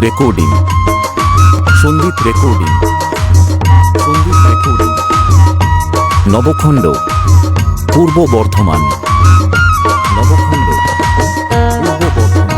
Recording Sandeep recording Nabakhanda পূর্ব বর্ধমান নবখণ্ড পূর্ব Bardhaman.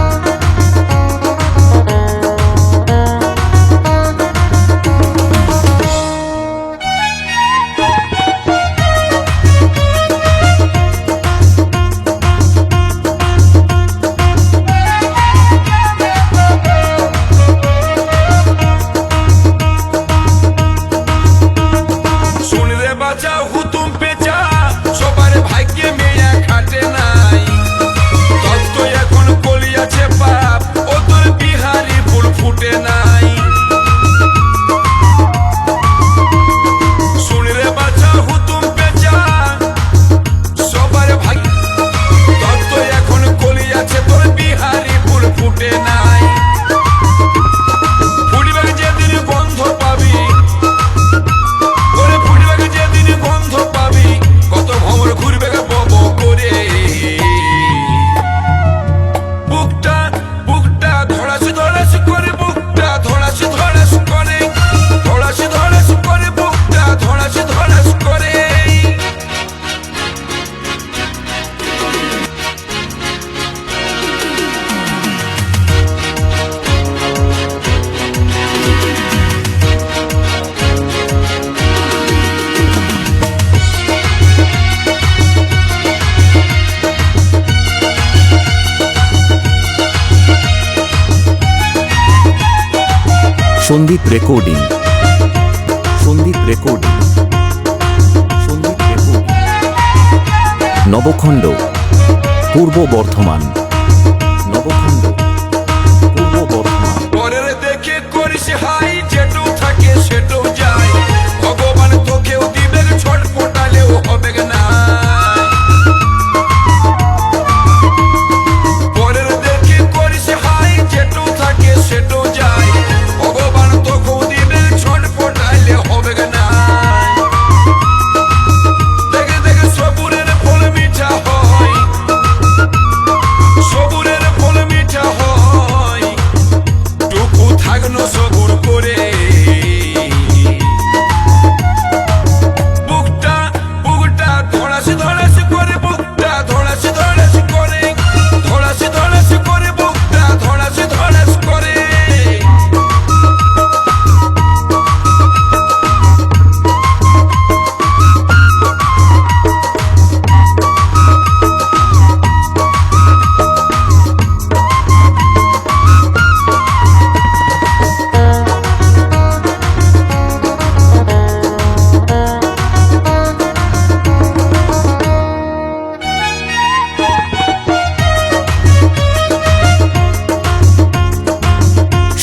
Sandeep recording Nabakhanda পূর্ব বর্ধমান নবখণ্ড পূর্ব বর্ধমান। পরের দেখে করিস হাই, যেটু থাকে সেটু যায়, ভগবান তোকেও দিবে, ছটপটালেও হবে না। পরের দেখে করিস হাই, যেটু থাকে সেটু যায়, ভগবান তোকেও দিবে, ছটপটালে হবে না। দেখে দেখে সবুরের ফল মিঠা হয়, সবুরের ফল মিঠা হয়, টুকু থাকলো সবুর করে। বুকটা বুকটা ধড়াসি ধড়াসি করে, বুকটা ধড়াসি ধড়াসি করে, ধড়াসি ধড়াসি করে, বুকটা ধড়াসি ধড়াসি করে।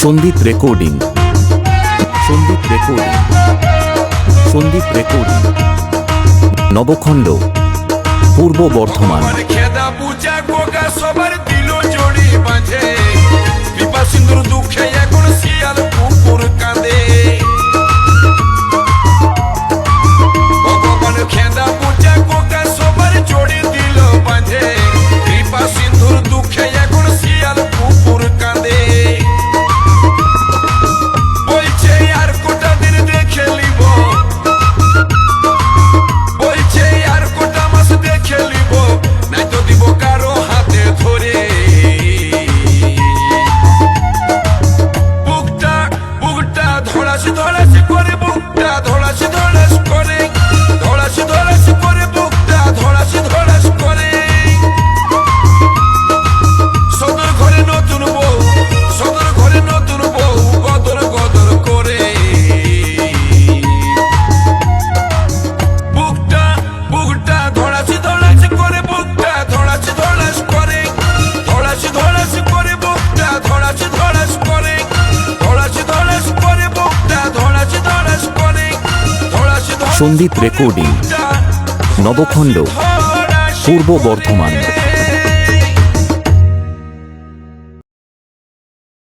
সন্দীপ রেকর্ডিং নবখণ্ড পূর্ব বর্ধমান। খেদা পূজা গোগা সবার দিল জড়ি বাঁধে, বিপা সিন্ধুর দুঃখে এখন শিয়াল কুকুর কাঁদে। ভগবান খেদা পূজা গোগা সবার জড়ি দিল বাঁধে, বিপা সিন্ধুর দুঃখে এখন শিয়াল কুকুর কাঁদে। বলছে আর কোটা দিন দেখে লিব, বলছে আর কোটা মাস দেখে লিব, নাই তো দিব কারো হাতে ধরে। বুকটা বুকটা ধড়াসি ধড়াসি করে, বুকটা ধড়াসি ধড়াসি করে, ধড়াসি ধড়াসি করে, বুকটা ধড়াসি ধড়াসি করে। সদর ঘরে নতুন বউ, সদর ঘরে নতুন বউ, গদর গদর করে। বুকটা বুকটা ধড়াসি ধড়াসি করে, বুকটা ধড়াসি ধড়াসি করে, ধড়াসি ধড়াসি করে, বুকটা ধড়াসি ধড়াসি করে, ধড়াসি ধড়াসি করে, বুকটা ধড়াসি ধড়াসি করে, ধড়াসি ধড়াসি। সন্দীপ রেকর্ডিং নবখণ্ড পূর্ব বর্ধমান।